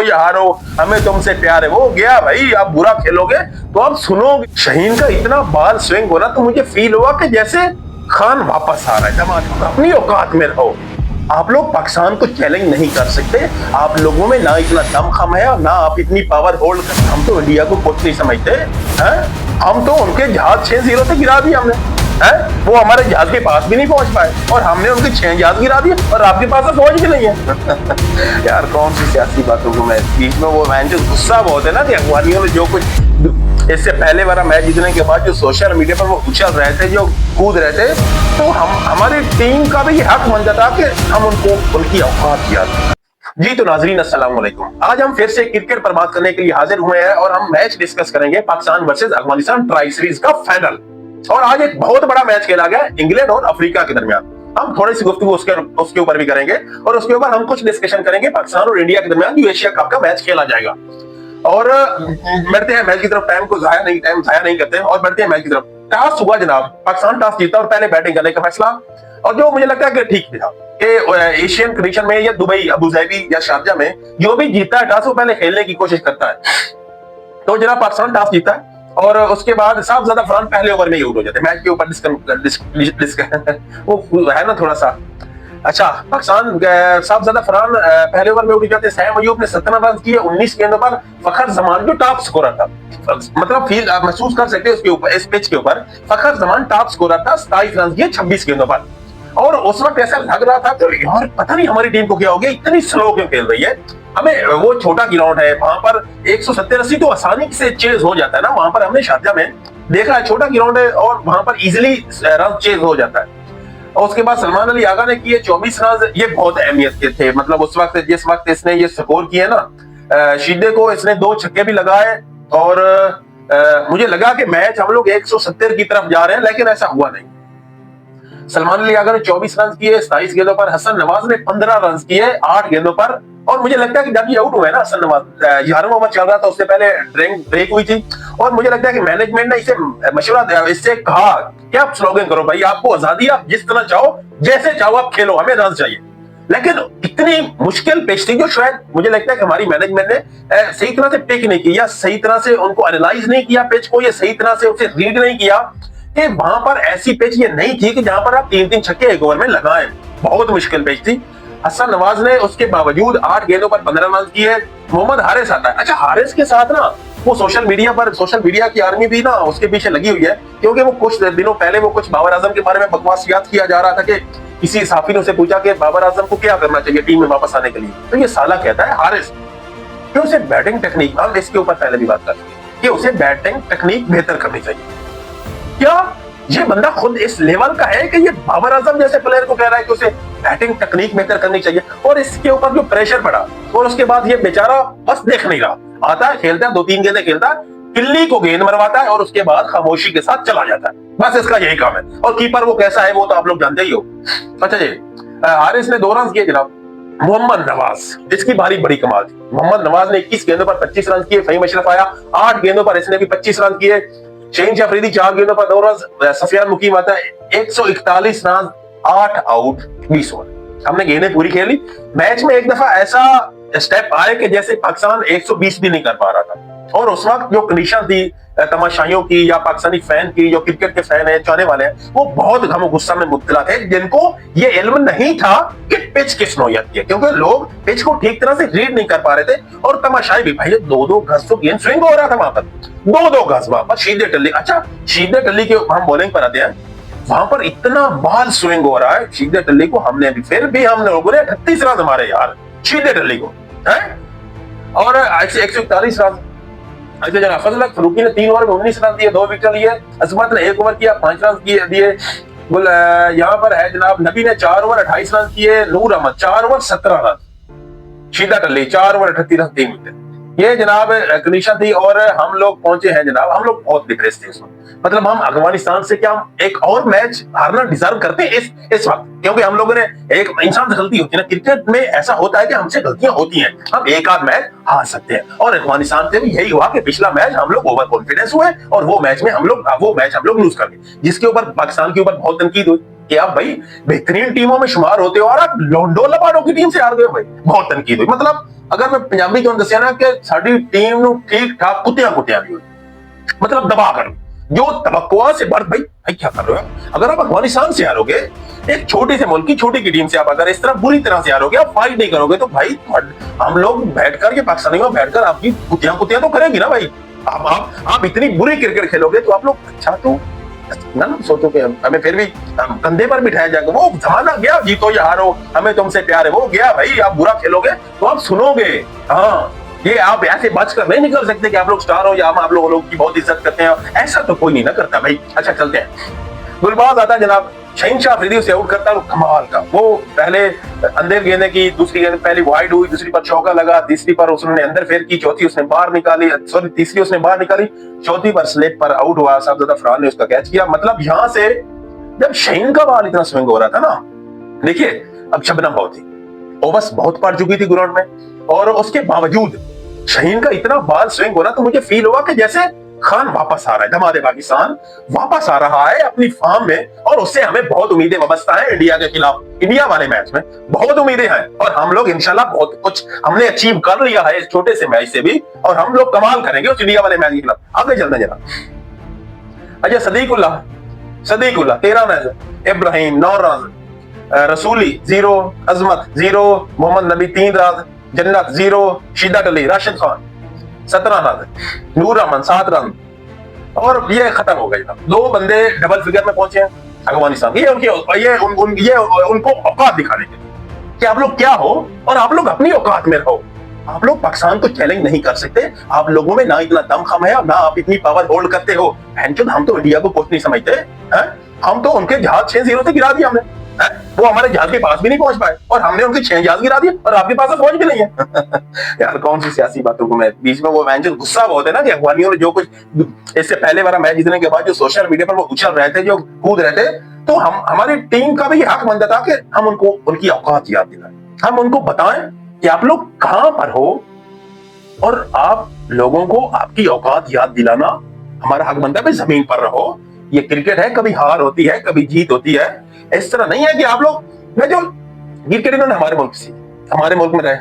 या हारो, हमें तुमसे प्यार है। वो गया भाई, आप बुरा खेलोगे तो आप सुनोगे। शाहीन का इतना बाल स्विंग हो रहा तो मुझे फील हुआ कि जैसे खान वापस आ रहा है। जमात अपनी औकात में रहो, आप लोग पाकिस्तान को चैलेंज नहीं कर सकते। आप लोगों में ना इतना दमखम है और ना आप इतनी पावर होल्ड कर। हम तो इंडिया को कुछ नहीं समझते हैं। हम तो उनके जहाज 6-0 से गिरा दिए हमने है। वो हमारे जहाज के पास भी नहीं पहुंच पाए और हमने उनके 6 जहाज गिरा दिए और आपके पास तो फौज भी नहीं है। यार कौन सी सियासी बातों को मैं बीच में, वो मैं जो गुस्सा बहुत है ना कि अफगानियों ने जो कुछ इससे पहले वाला मैच जीतने के बाद जो सोशल मीडिया पर वो उछल रहे थे, जो कूद रहे थे, तो हम हमारी टीम का भी हक बनता था कि हम उनको उनकी औकात याद। जी तो नाजरीन अस्सलाम वालेकुम। आज हम फिर से क्रिकेट पर बात करने के लिए हाजिर हुए हैं और हम मैच डिस्कस करेंगे Pakistan versus Afghanistan tri series का फाइनल। और आज एक बहुत बड़ा मैच खेला गया इंग्लैंड और अफ्रीका के दरमियान। हम थोड़ी सी गुफ्तगू उसके ऊपर भी करेंगे और उसके ऊपर हम कुछ डिस्कशन करेंगे पाकिस्तान और इंडिया के दरमियान जो एशिया कप का मैच खेला जाएगा। और बढ़ते हैं मैच की तरफ, टाइम जाया नहीं करते और बढ़ते हैं मैच की तरफ। टॉस हुआ जनाब, पाकिस्तान टॉस जीता और पहले बैटिंग करने का फैसला, और जो मुझे लगता है कि ठीक था कि एशियन कंडीशन में या दुबई, अबू धाबी या शारजा में जो भी जीतता है टॉस वो पहले खेलने की कोशिश करता है। तो जनाब पाकिस्तान टॉस जीता है और उसके बाद साफ ज्यादा फरहान पहले ओवर में ही आउट हो जाते हैं। मैच के ऊपर वो है ना थोड़ा सा अच्छा। पाकिस्तान साफ ज्यादा फरहान पहले ओवर में उठ जाते हैं। सैम अयूब ने 17 रन किए 19 गेंदों पर। फखर जमान जो टॉप स्कोरर था, मतलब फील आप महसूस कर सकते हैं उसके ऊपर, इस पिच के ऊपर फखर जमान टॉप स्कोरर था। 27 रन किए 26 गेंदों पर। और उस वक्त ऐसा लग रहा था कि यार पता नहीं हमारी टीम को क्या हो गया, इतनी स्लो क्यों खेल रही है। हमें वो छोटा ग्राउंड है, वहां पर 170-80 तो आसानी से चेज हो जाता है ना। वहां पर हमने शारजा में देखा है, छोटा ग्राउंड है और वहां पर इजिली रन चेज हो जाता है। और उसके बाद सलमान अली आगा ने किए 24 रन। ये बहुत अहमियत के थे, मतलब उस वक्त जिस वक्त इसने ये स्कोर किए ना, शीदे को इसने 2 छक्के भी लगाए। और मुझे लगा कि मैच हम लोग 170 की तरफ जा रहे हैं, लेकिन ऐसा हुआ नहीं। सलमान अली आगा ने 24 रन किए 27 गेंदों पर। हसन नवाज ने 15 रन किए 8 गेंदों पर। और मुझे लगता है कि जब ये आउट हुए ना हसन नवाज, 11वां ओवर चल रहा था, उससे पहले ब्रेक हुई थी और मुझे लगता है कि मैनेजमेंट ने इसे मशवरा दिया, इससे कहा कि आप स्लोगन करो भाई, आपको आजादी, आप जिस तरह चाहो जैसे चाहो आप खेलो, हमें रन चाहिए। लेकिन इतनी मुश्किल पिच थी जो शायद मुझे लगता है कि हमारी मैनेजमेंट ने सही तरह से पिक नहीं किया, सही तरह से उनको एनालाइज नहीं किया पिच को, या सही तरह से उसे रीड नहीं किया कि वहां पर ऐसी पिच ये नहीं थी कि जहां पर आप 3-3 छक्के एक ओवर में लगाएं। बहुत मुश्किल पिच थी। हसन नवाज ने उसके बावजूद 8 गेंदों पर 15 रन किए। मोहम्मद हारिस आता है। अच्छा, हारिस के साथ ना वो सोशल मीडिया की आर्मी भी ना उसके पीछे लगी हुई है, क्योंकि वो कुछ दिनों पहले वो कुछ बाबर आजम के बारे में बकवासियात किया जा रहा था कि किसी साफी ने उसे पूछा कि बाबर आजम को क्या करना चाहिए टीम में वापस आने के लिए, तो ये साला कहता है हारिस कि उसे बैटिंग टेक्निक, हम इसके ऊपर पहले भी बात कर कि उसे बैटिंग टेक्निक बेहतर करनी चाहिए। क्या ये बंदा खुद इस लेवल का है कि ये बाबर आजम जैसे प्लेयर को कह रहा है कि उसे बैटिंग टेक्निक बेहतर करनी चाहिए? और इसके ऊपर जो प्रेशर पड़ा और उसके बाद ये बेचारा बस देख नहीं रहा, आता है, खेलता है, 2-3 गेंदें खेलता है, किल्ली को गेंद मरवाता है और उसके बाद खामोशी के साथ चला जाता है। बस इसका यही काम है। और कीपर वो कैसा है वो तो आप लोग जानते ही हो। अच्छा जी, हारिस ने 2 रन किए जनाब। मोहम्मद नवाज, जिसकी बारी बड़ी कमाल थी। मोहम्मद नवाज ने 21 गेंदों पर 25 रन किए। फहीम अशरफ आया 8 गेंदों पर, इसने भी 25 रन किए। शहीन अफरीदी 4 गेंदों पर 2 रन। सफियान मुकीम आता है 141 रन, 8 आउट 20 ओवर। हमने गेंदें पूरी खेली। मैच में एक दफा ऐसा स्टेप आए कि जैसे पाकिस्तान 120 भी नहीं कर पा रहा था। और उस वक्त जो कंडीशन थी तमाशाइयों की या पाकिस्तानी फैन की, जो क्रिकेट के फैन है, चाहने वाले हैं, वो बहुत गम गुस्सा में मुब्तला थे, जिनको ये इल्म नहीं था कि पिच किस नौयत की है, क्योंकि लोग पिच को ठीक तरह से रीड नहीं कर पा रहे थे। और तमाशाई भी भाई 2-2 गज तो गेंद स्विंग हो रहा था वहां पर, 2-2 गज वहां पर शीदे टल्ली। अच्छा, शीदे टल्ली के हम बॉलिंग पर आते हैं, वहां पर इतना बाल स्विंग हो रहा है शीदे टल्ली को, फिर भी हम लोगों ने 38 रन हमारे यार शीदे टल्ली को है। और 141 रन। अच्छा जनाब, फजल फरूकी ने 3 ओवर में 19 रन दिए, 2 विकेट लिए। अजमत ने 1 ओवर किया 5 रन दिए। यहाँ पर है जनाब, नबी ने 4 ओवर 28 रन किए। Noor Ahmad 4 over 17 run. शीदा टल्ली 4 ओवर 38 रन 3 विकेट। ये जनाब कंडीशन थी और हम लोग पहुंचे हैं जनाब, हम लोग बहुत डिप्रेस थे इस वक्त। मतलब हम अफगानिस्तान से क्या हम एक और मैच हारना डिजर्व करते हैं इस वक्त, क्योंकि हम लोगों ने, एक इंसान से गलती होती है ना, क्रिकेट में ऐसा होता है कि हमसे गलतियां होती हैं, हम एक आध मैच हार सकते हैं। और अफगानिस्तान से भी यही हुआ कि पिछला मैच हम लोग ओवर कॉन्फिडेंस हुए और वो मैच हम लोग लूज कर गए, जिसके ऊपर पाकिस्तान के ऊपर बहुत तनकीद हुई कि आप भाई बेहतरीन टीमों में शुमार होते हो और आप लोंडो लबाडो की टीम से हार गए। भाई बहुत तनकीद हुई, मतलब अगर मैं पंजाबी क्यों दसिया ना कि साडी टीम नूं ठीक ठाक कुत्तियां कुत्तियां भी मतलब दबा कर जो तवक्कुआ से बढ़ भाई भाई क्या कर रहे हो। अगर आप अफगानिस्तान से हारोगे, एक छोटे से मुल्क की छोटी की टीम से आप अगर इस तरह बुरी तरह से हारोगे, आप फाइट नहीं करोगे, तो भाई हम लोग बैठकर ये पाकिस्तानियों बैठकर आपकी कुतियां तो करेंगी ना भाई। आप इतनी बुरी क्रिकेट खेलोगे तो आप लोग अच्छा तो ना सोचो कि हमें फिर भी कंधे पर बिठाया जाएगा। वो जमाना गया, जीतो या हारो हमें तुमसे प्यार है, वो गया भाई। आप बुरा खेलोगे तो आप सुनोगे। हाँ, ये आप ऐसे बचकर नहीं निकल सकते कि आप लोग स्टार हो या हम आप लोग की बहुत इज्जत करते हैं, ऐसा तो कोई नहीं ना करता भाई। अच्छा चलते हैं। गुलबाज आता जनाब, शहीनशाह अफरीदी से आउट करता है कमाल का। वो पहले अंदर गेंद की, दूसरी गेंद पहली वाइड हुई, दूसरी पर चौका लगा, तीसरी पर उसने अंदर फेर की, चौथी उसने बाहर निकाली, सॉरी तीसरी उसने बाहर निकाली, चौथी पर स्लिप पर आउट हुआ। साहबजादा फरहान ने उसका कैच किया। मतलब यहां से जब शहीन का बॉल इतना स्विंग हो रहा था ना, देखिए अब शबनम बहुत थी, ओवर्स बहुत पड़ चुकी थी ग्राउंड में, और उसके बावजूद शहीन का इतना बॉल स्विंग हो रहा तो मुझे फील हुआ कि जैसे खान वापस आ रहा है, धमाधे पाकिस्तान वापस आ रहा है अपनी फॉर्म में, और उससे हमें बहुत उम्मीदें वाबस्ता है इंडिया के खिलाफ। इंडिया वाले मैच में बहुत उम्मीदें हैं, और हम लोग इंशाल्लाह बहुत कुछ हमने अचीव कर लिया है इस छोटे से मैच से भी, और हम लोग कमाल करेंगे उस इंडिया वाले मैच के खिलाफ। आगे चलते जरा। अच्छा, सदीकुल्लाह 13 रन, इब्राहिम 9 रन, रसूली 0, अजमत 0, मोहम्मद नबी 3 रन, जन्नत 0, शिद्दत अली, राशिद खान 17 रन, नूर रहमान 7 रन, और ये खत्म हो गया। 2 बंदे डबल फिगर में पहुंचे हैं अफगानिस्तान। ये उनको औकात दिखाने के लिए कि आप लोग क्या हो, और आप लोग अपनी औकात में रहो। आप लोग पाकिस्तान को चैलेंज नहीं कर सकते, आप लोगों में ना इतना दमखम है, ना आप इतनी पावर होल्ड करते हो। हम तो इंडिया को कुछ नहीं समझते हैं, हम तो उनके जहाज 6-0 से गिरा दिया हमने, वो हमारे जहाज के पास भी नहीं पहुंच पाए, और हमने उनके 6 जहाज गिरा दिए, और आपके पास फौज भी नहीं है। यार कौन सी सियासी बातों को मैं बीच में, वो गुस्सा बहुत है ना कि अफगानियों ने जो कुछ इससे पहले वाला मैच जीतने के बाद जो सोशल मीडिया पर वो उछल रहे थे, जो कूद रहे थे, तो हमारी टीम का भी हक बनता था कि हम उनको उनकी औकात याद दिलाएं, हम उनको बताएं कि आप लोग कहां पर हो, और आप लोगों को आपकी औकात याद दिलाना हमारा हक बनता है। भाई जमीन पर रहो, ये क्रिकेट है, कभी हार होती है कभी जीत होती है। इस तरह नहीं है कि आप लोग, मैं जो क्रिकेट इन्होंने हमारे मुल्क में रहे,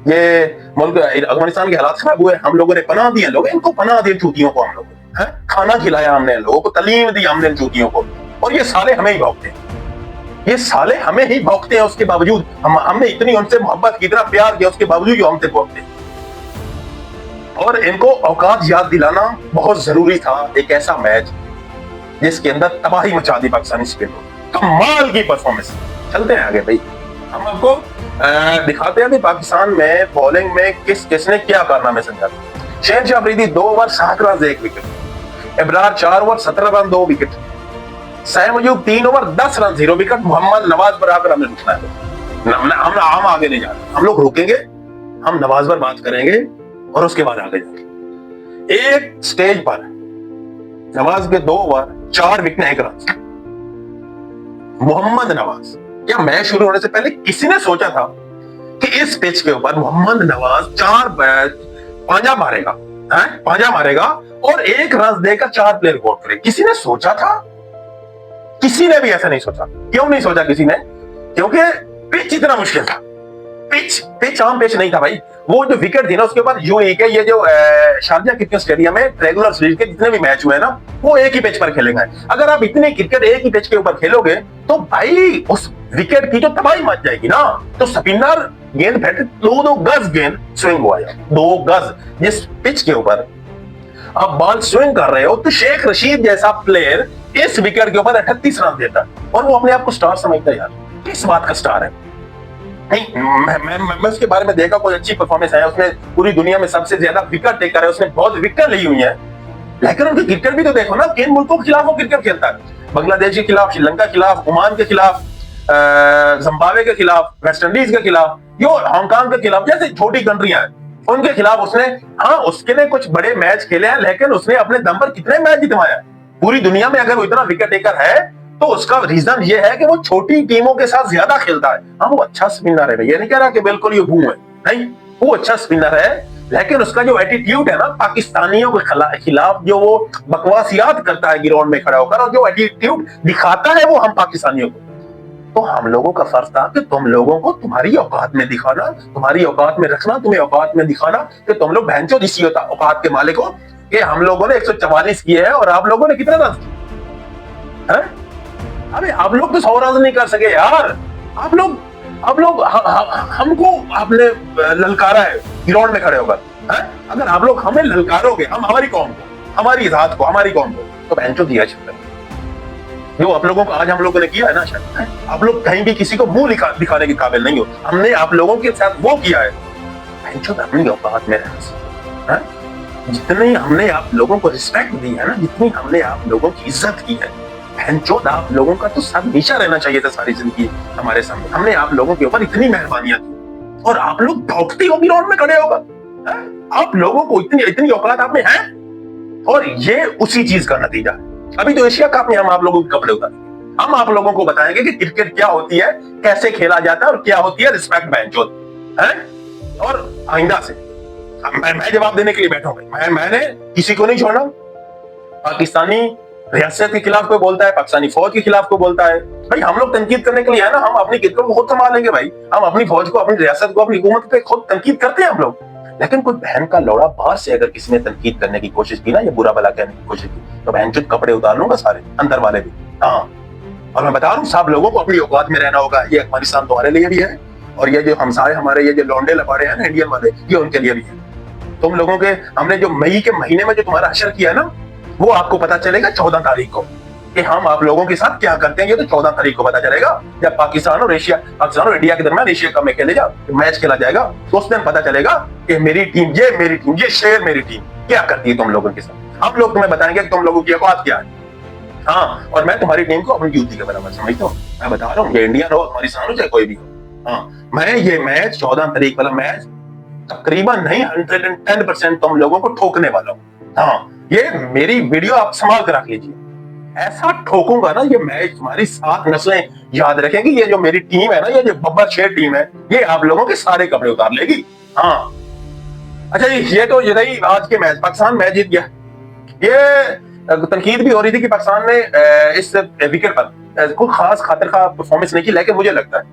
ये मुल्क अफगानिस्तान के हालात खराब हुए, हम लोगों ने पनाह दिया, लोग इनको पनाह दिए चूतियों को, हम लोगों ने खाना खिलाया, हमने लोगों को तालीम दी, हमने चूतियों को, और ये साले हमें ही भौंकते हैं, ये साले हमें ही भौंकते हैं। उसके बावजूद हमने इतनी उनसे मोहब्बत की, इतना प्यार किया, उसके बावजूद जो हमसे भौंकते हैं। और इनको औकात याद दिलाना बहुत जरूरी था। एक ऐसा मैच जिसके अंदर तबाही मचा दी पाकिस्तानी स्पिनर, कमाल की परफॉर्मेंस। चलते हैं आगे भाई, हम आपको दिखाते हैं कि पाकिस्तान में बॉलिंग में किसने क्या कारनामे समझा। शहनशाह Afridi 2 over 7 run 1 wicket, Ibrar 4 over 17 run 2 wicket, Saim Ayub 3 over 10 run 0 wicket, Mohammad Nawaz पर आकर हमें रुकना है। हम आगे नहीं जा रहे, हम लोग रुकेंगे, हम नवाज पर बात करेंगे और उसके बाद आगे जाएंगे। एक स्टेज पर नवाज के 2 over 4 wicket 1 run. Mohammad Nawaz, क्या मैच शुरू होने से पहले किसी ने सोचा था कि इस पिच के ऊपर मोहम्मद नवाज 4 पांजा मारेगा और 1 रन देकर 4 प्लेयर को आउट करेगा? किसी ने सोचा था? किसी ने भी ऐसा नहीं सोचा। क्यों नहीं सोचा किसी ने? क्योंकि पिच इतना मुश्किल था। पिच आम पिच नहीं था भाई। वो जो विकेट थी ना उसके बाद यूएई के ये जो शारजा क्रिकेट स्टेडियम में रेगुलर सीरीज के जितने भी मैच हुए ना, वो एक ही पिच पर खेलेंगे। अगर आप इतने क्रिकेट एक ही पिच के ऊपर खेलोगे तो भाई उस विकेट की जो तबाही मच जाएगी ना। तो स्पिनर गेंद फेंक 2 गज गेंद स्विंग हुआ, 2 गज जिस पिच के ऊपर आप बॉल स्विंग कर रहे हो, तो शेख रशीद जैसा प्लेयर इस विकेट के ऊपर 38 रन देता और वो अपने आप को स्टार समझता है। यार किस बात का स्टार है? नहीं, मैं उसके बारे में देखा, कोई अच्छी परफॉर्मेंस है, उसने पूरी दुनिया में सबसे ज्यादा विकेट टेकर है, उसने बहुत विकेट ली हुई है। लेकिन उनकी क्रिकेट भी तो देखो ना, किन मुल्कों के खिलाफ वो क्रिकेट खेलता है। बांग्लादेश के खिलाफ, श्रीलंका के खिलाफ, ओमान के खिलाफ, जिम्बाब्वे के खिलाफ, वेस्ट इंडीज के खिलाफ, यो हांगकांग के खिलाफ, जैसे छोटी कंट्रियां हैं उनके खिलाफ उसने, हाँ उसके ने कुछ बड़े मैच खेले हैं, लेकिन उसने अपने दम पर कितने मैच जितवाया। पूरी दुनिया में अगर वो इतना विकेट टेकर है तो उसका रीजन ये है कि वो छोटी टीमों के साथ ज्यादा खेलता है। हाँ वो अच्छा स्पिनर है, ये नहीं कह रहा कि बिल्कुल ये भूम है, नहीं, वो अच्छा स्पिनर है, लेकिन उसका जो एटीट्यूड है ना पाकिस्तानियों के खिलाफ, जो वो बकवासियात करता है ग्राउंड में खड़ा होकर, और जो एटीट्यूड दिखाता है वो हम पाकिस्तानियों को, तो हम लोगों का फर्ज था कि तुम लोगों को तुम्हारी औकात में दिखाना, तुम्हारी औकात में रखना, तुम्हें औकात में दिखाना कि तुम लोग बहनचोद इसी औकात के मालिक हो कि हम लोगों ने 144 किए हैं और आप लोगों ने कितने रन किए? अरे आप लोग तो 100 रन नहीं कर सके यार। आप लोग हमको आपने ललकारा है ग्राउंड में खड़े होकर। अगर आप लोग हमें ललकारोगे, हम हमारी कौम को, हमारी जात को, हमारी कौम को, तो बहनचोद दिया चलता जो आप लोगों को आज हम लोगों ने किया है ना, शायद आप लोग कहीं भी किसी को मुंह दिखाने के काबिल नहीं हो। हमने आप लोगों के साथ वो किया है। अपनी औकात में रहना, जितनी हमने आप लोगों को रिस्पेक्ट दी है ना, जितनी हमने आप लोगों की इज्जत की है, आप लोगों का तो साथ हमेशा रहना चाहिए था सारी जिंदगी हमारे सामने। हमने आप लोगों के ऊपर इतनी मेहरबानियां की और आप लोग भौंकती हो ग्राउंड में खड़े होगा। आप लोगों को इतनी औकात आप में है और ये उसी चीज का नतीजा है। अभी तो एशिया कप में हम आप लोगों के कपड़े उतारेंगे, हम आप लोगों को बताएंगे कि क्रिकेट क्या होती है, कैसे खेला जाता है और क्या होती है रिस्पेक्ट बहनचोद है। और आइंदा से मैं जवाब देने के लिए बैठा हूं। मैंने किसी को नहीं छोड़ना। पाकिस्तानी रियासत के खिलाफ कोई बोलता है, पाकिस्तानी फौज के खिलाफ कोई बोलता है, भाई हम लोग तनकीद करने के लिए है ना। हम अपनी क्रिकेट को खुद संभालेंगे भाई। हम अपनी फौज को, अपनी रियासत को, अपनी हुकूमत पे खुद तनकीद करते हैं हम लोग। लेकिन कोई बहन का लौड़ा बाहर से अगर किसी ने तनकीद करने की कोशिश की ना, या बुरा भला कहने की कोशिश की, तो बहनचोद कपड़े उतार लूंगा सारे, अंदर वाले भी। हाँ, और मैं बता रहा हूँ सब लोगों को अपनी औकात में रहना होगा। ये अफगानिस्तान तुम्हारे लिए भी है और ये जो हमसाए हमारे, ये जो लौंडे लपाड़े हैं ना इंडियन वाले, ये उनके लिए भी है। तुम लोगों के हमने जो मई के महीने में जो तुम्हारा हशर किया है ना, वो आपको पता चलेगा 14 तारीख को कि हम आप लोगों के साथ क्या करते हैं। ये तो 14 तारीख को पता चलेगा जब पाकिस्तान और इंडिया के दरमियान एशिया कप में मैच खेला जाएगा। तो उस दिन पता चलेगा कि मेरी टीम, ये शेर मेरी टीम क्या करती है तुम लोगों के साथ। हम लोग तुम्हें बताएंगे कि तुम लोगों की औकात क्या है। हाँ, और मैं तुम्हारी टीम को अपनी ड्यूटी के बराबर समझता हूँ। मैं बता रहा हूँ, ये इंडियन हो, अफगानिस्तान हो, चाहे कोई भी हो। हाँ, मैं ये मैच 14 तारीख वाला मैच तकरीबन नहीं 110% तुम लोगों को ठोकने वाला हूँ। हाँ, ये मेरी वीडियो आप संभाल कर रख लीजिए। ऐसा ठोकूंगा ना, ये मैच तुम्हारी 7 नस्लें याद रखेंगी। ये जो मेरी टीम है ना, ये जो बब्बर शेर टीम है, ये आप लोगों के सारे कपड़े उतार लेगी। हाँ, अच्छा जी, ये तो ये रही आज के मैच। पाकिस्तान मैच जीत गया। ये तनकीद भी हो रही थी कि पाकिस्तान ने इस विकेट पर कोई खास खातिर का परफॉर्मेंस नहीं की, लेकिन मुझे लगता है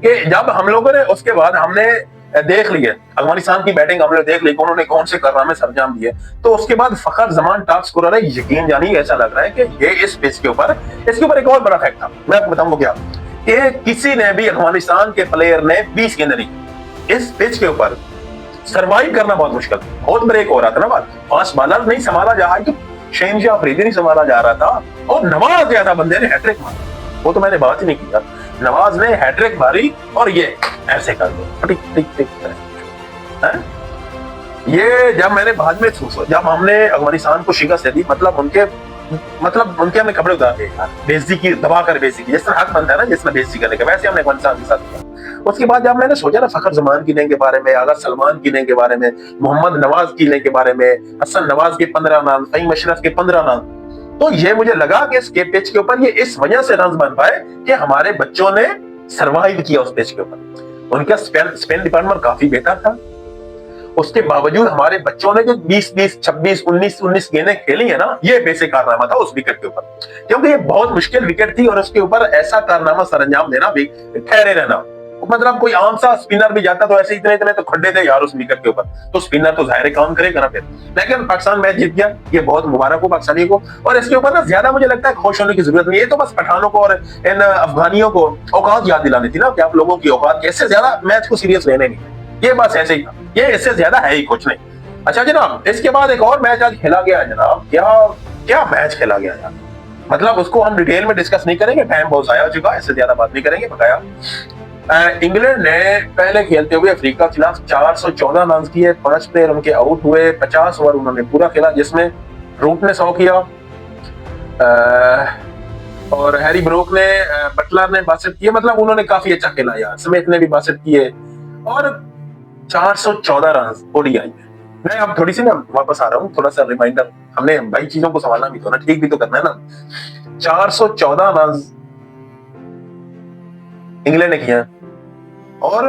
कि जब हम लोगों ने उसके बाद हमने देख लिए अफगानिस्तान की बैटिंग, हमने देख ली उन्होंने कौन से कारनामे सरंजाम दिए, तो उसके बाद फखर जमान टॉप स्कोरर है। यकीन जानिए ऐसा लग रहा है कि ये इस पिच के ऊपर, इसके ऊपर एक और बड़ा फैक्ट था, मैं आपको बताऊंगा क्या, कि किसी ने भी अफगानिस्तान के प्लेयर ने 20 गेंद नहीं। इस पिच के ऊपर सर्वाइव करना बहुत मुश्किल, बहुत ब्रेक हो रहा था ना, फास्ट बॉलर नहीं संभाला जा रहा, तो शहनशाह अफरीदी नहीं संभाला जा रहा था और नवाज ज्यादा बंदे ने हैट्रिक मारा। वो तो मैंने बात ही नहीं किया, नवाज ने हैट्रिक मारी और ये ऐसे कर दो टिक टिक टिक। ये जब मैंने बाद में जब हमने अफगानिस्तान को शिकस्त दी, मतलब उनके हमने कपड़े उतार दिए, बेइज्जती की, दबा कर बेइज्जती की, जिस तरह हक बनता है ना जिसमें बेइज्जती करने का, वैसे हमने अफगानिस्तान के साथ किया। उसके बाद जब मैंने सोचा ना फखर जमान की के बारे में, आगा सलमान की के बारे में, मोहम्मद नवाज की के बारे में, हसन नवाज के 15 रन, फहीम अशरफ के 15 रन, तो ये मुझे लगा कि इसके पिच के ऊपर ये इस वजह से रन बन पाए कि हमारे बच्चों ने सर्वाइव किया उस पिच के ऊपर। उनका स्पिन डिपार्टमेंट काफी बेहतर था, उसके बावजूद हमारे बच्चों ने जो 20-20, 26, 19-19 गेंदें खेली है ना, ये बेसिक कारनामा था उस विकेट के ऊपर, क्योंकि ये बहुत मुश्किल विकेट थी और उसके ऊपर ऐसा कारनामा सरंजाम देना भी, ठहरे रहना, मतलब कोई आम सा स्पिनर भी जाता तो ऐसे इतने तो खड्डे थे यार उस विकेट के ऊपर, तो स्पिनर तो जाहिर काम करेगा ना फिर। लेकिन पाकिस्तान मैच जीत गया, ये बहुत मुबारक हो पाकिस्तानी को। और इसके ऊपर ना ज्यादा मुझे लगता है खुश होने की जरूरत नहीं है, तो बस पठानों को और इन अफगानियों को औकात याद दिलानी थी ना कि आप लोगों की औकात, इससे ज्यादा मैच को सीरियस लेने नहीं, ये बस ऐसे ही था, ये इससे ज्यादा है ही कुछ नहीं। अच्छा जनाब, इसके बाद एक और मैच आज खेला गया जनाब, क्या मैच खेला गया यार, मतलब उसको हम डिटेल में डिस्कस नहीं करेंगे, टाइम बहुत जाया हो चुका है, इससे ज्यादा बात नहीं करेंगे। बकाया इंग्लैंड ने पहले खेलते हुए अफ्रीका के खिलाफ 414 रन किए, 5 प्लेयर उनके आउट हुए, 50 ओवर उन्होंने पूरा खेला, जिसमें रूट ने 100 किया और हैरी ब्रोक ने, बटलर ने 62 किए, मतलब उन्होंने काफी अच्छा खेला यार, स्मिथ ने भी 62 किए और 414 रन ओडीआई। मैं अब थोड़ी सी ना वापस आ रहा हूँ, थोड़ा सा रिमाइंडर, हमने भाई चीजों को संभालना भी तो ना, ठीक भी तो करना है ना। 414 रन इंग्लैंड ने किया और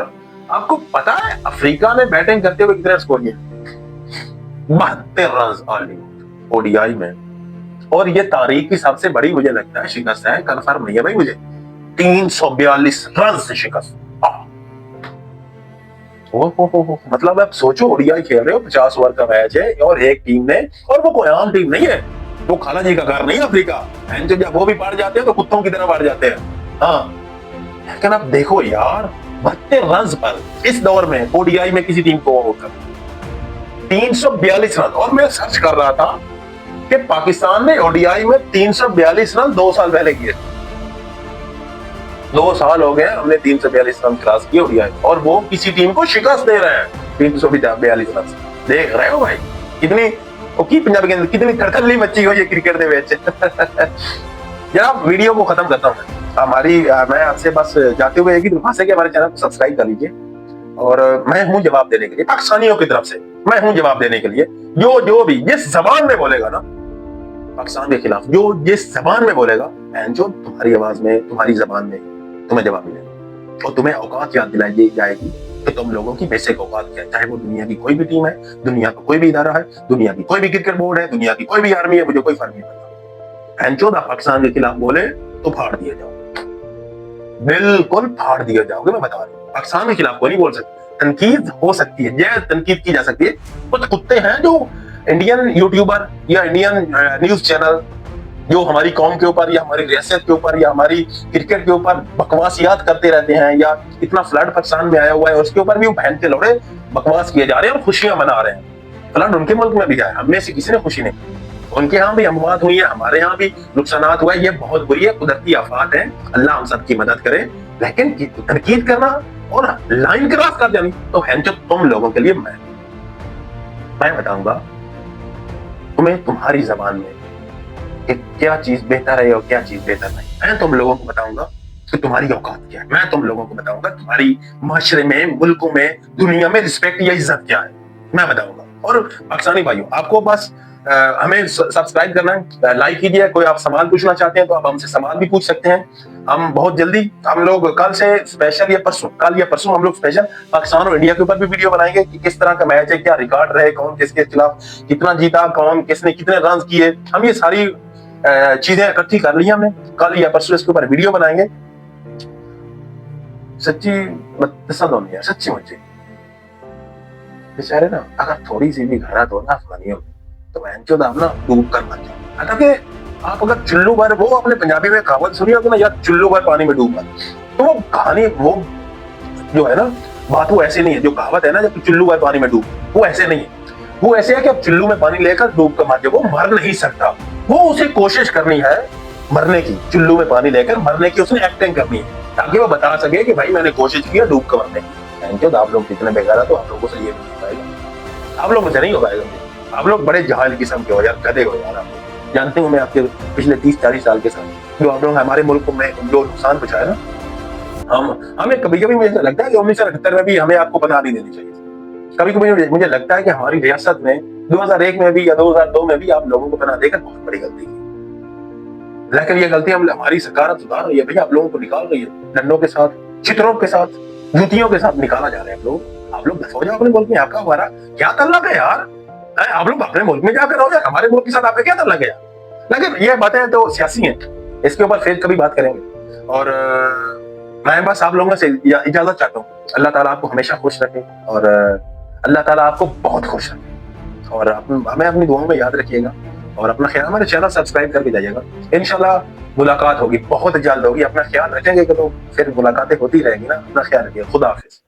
आपको पता है अफ्रीका ने बैटिंग करते हुए कितने स्कोर किए? 72 रन ऑनली ओडीआई में। और ये तारीख की सबसे बड़ी मुझे लगता है शिकस्त है, कंफर्म नहीं है भाई मुझे, 342 रन से शिकस्त। ओ, मतलब आप सोचो, ओडीआई खेल रहे हो, 50 ओवर का मैच है और एक टीम ने, और वो कोई आम टीम नहीं है, वो खाला जी का घर नहीं है अफ्रीका, जब वो भी बाढ़ जाते हैं तो कुत्तों की तरह बाढ़ जाते हैं। हाँ, लेकिन आप देखो यार, 72 रन पर इस दौर में ओडीआई में किसी टीम को होकर 342 रन। और मैं सर्च कर रहा था कि पाकिस्तान ने ओडीआई में 342 रन 2 साल पहले किए। 2 साल हो गए हमने 342 रन क्रॉस किए ओडीआई, और वो किसी टीम को शिकस्त दे रहे हैं 342 रन। देख रहे हो भाई, कितनी पंजाबी के अंदर कितनी खड़खली मची हो ये क्रिकेट दे विच। जनाब, वीडियो को खत्म करता हूं मैं आपसे बस जाते हुए एक ही दरख्वास्त है कि हमारे चैनल को सब्सक्राइब कर लीजिए, और मैं हूं जवाब देने के लिए, पाकिस्तानियों की तरफ से मैं हूं जवाब देने के लिए। जो भी जिस जबान में बोलेगा ना पाकिस्तान के खिलाफ, जो जिस जबान में बोलेगा, जो तुम्हारी आवाज में, तुम्हारी जबान में तुम्हें जवाब मिलेगा, और तुम्हें औकात याद दिलाई जाएगी कि तुम लोगों की बेसिक औकात क्या है। चाहे वो दुनिया की कोई भी टीम है, दुनिया का कोई भी इदारा है, दुनिया की कोई भी क्रिकेट बोर्ड है, दुनिया की कोई भी आर्मी है, मुझे कोई फर्क नहीं पड़ता। एंचोद आप पाकिस्तान के खिलाफ बोले तो फाड़ दिए जाओ, बिल्कुल फाड़ दिए जाओगे। मैं बता रहा हूँ, पाकिस्तान के खिलाफ कोई नहीं बोल सकता। तनकीद हो सकती है, जय तनकीद की जा सकती है। कुछ कुत्ते हैं जो इंडियन यूट्यूबर या इंडियन न्यूज चैनल जो हमारी कौम के ऊपर या हमारी रियासत के ऊपर या हमारी क्रिकेट के ऊपर बकवासियात करते रहते हैं, या इतना फ्लड पाकिस्तान में आया हुआ है उसके ऊपर भी वो बहन के लौड़े बकवास किए जा रहे हैं और खुशियां मना रहे हैं। फ्लड उनके मुल्क में भी आया, हमें से किसी ने खुशी नहीं, उनके यहाँ भी अमवात हुई है, हमारे यहाँ भी नुकसानात हुआ है। ये बहुत बुरी है, कुदरती आफात है, अल्लाह हम सबकी मदद करे। लेकिन तनकीद करना और लाइन क्रॉस कर देनी तो है जो तुम लोगों के लिए मैं बताऊंगा तुम्हें तुम्हारी जबान में कि क्या चीज बेहतर है और क्या चीज बेहतर नहीं। मैं तुम लोगों को बताऊंगा कि तुम्हारी औकात क्या है। मैं तुम लोगों को बताऊंगा तुम्हारी माशरे में, मुल्कों में, दुनिया में रिस्पेक्ट या इज्जत क्या है, मैं बताऊंगा। और पाकिस्तानी भाइयों, आपको बस हमें सब्सक्राइब करना है, लाइक कीजिए। कोई आप सवाल पूछना चाहते हैं तो आप हमसे सवाल भी पूछ सकते हैं। हम बहुत जल्दी, हम लोग कल से स्पेशल या परसों, कल या परसों हम लोग स्पेशल पाकिस्तान और इंडिया के ऊपर भी वीडियो बनाएंगे कि किस तरह का मैच है, क्या रिकॉर्ड रहे, कौन किसके खिलाफ कितना जीता, कौन किसने कितने रन किए। हम ये सारी चीजें इकट्ठी कर ली हमने, कल या परसों इसके ऊपर वीडियो बनाएंगे। सच्ची पसंद होनी है, सच्ची मुझे बेचारे ना, अगर थोड़ी सी भी घाटा हो ना अफगानियों में तो आप ना डूब कर मर जाओ। हालांकि आप अगर चुल्लू भर, वो अपने पंजाबी में कहावत सुनी होगी ना यार, चुल्लू भर पानी में डूब मर, तो वो कहानी, वो जो है ना बात, वो ऐसे नहीं है। जो कहावत है ना, जब चुल्लू भर पानी में डूब, वो ऐसे नहीं है। वो ऐसे है कि अब चुल्लू में पानी लेकर डूब कर मर जाए, वो मर नहीं सकता। वो उसे कोशिश करनी है मरने की, चुल्लू में पानी लेकर मरने की उसने एक्टिंग करनी है, ताकि वो बता सके कि भाई मैंने कोशिश की डूब कर मरने की। आप लोग कितने बेगारा, तो आप लोगों से ये नहीं हो पाएगा, आप लोगों से नहीं हो पाएगा। आप लोग बड़े जहाल किस्म के हो यार, गधे हो यार। आप जानते हो मैं आपके पिछले 30-40 साल के साथ जो आप लोग हमारे मुल्क में जो नुकसान पहुंचाया ना, हमें कभी कभी मुझे लगता है कि 1978 में भी हमें आपको पनाह नहीं देनी चाहिए। कभी कभी मुझे लगता है कि हमारी रियासत में 2001 में भी या 2002 में भी आप लोगों को पनाह देकर बहुत बड़ी गलती की। लेकिन ये गलती हमारी सरकार सुधार रही है भैया, आप लोगों को निकाल रही है डंडों के साथ, चित्रों के साथ, जूतियों के साथ निकाला जा रहा है। आप लोग दफा हो जाओ अपने मुल्क में, आपका हमारा क्या तल्लक है यार। आप लोग अपने मुल्क में जाकर रहो यार, हमारे मुल्क के साथ आपका क्या तल्लक है यार। लेकिन ये बातें तो सियासी हैं, इसके ऊपर फिर कभी बात करेंगे। और मैं बस आप लोगों से इजाजत चाहता हूँ। अल्लाह ताला आपको हमेशा खुश रखे, और अल्लाह ताला आपको बहुत खुश रखे, और हमें अपनी दुआओं में याद रखिएगा, और अपना ख्याल, हमारे चैनल सब्सक्राइब करके जाइएगा। इंशाल्लाह मुलाकात होगी, बहुत जल्द होगी। अपना ख्याल रखेंगे तो फिर मुलाकातें होती रहेंगी ना। अपना ख्याल रखिए, खुदा हाफिज।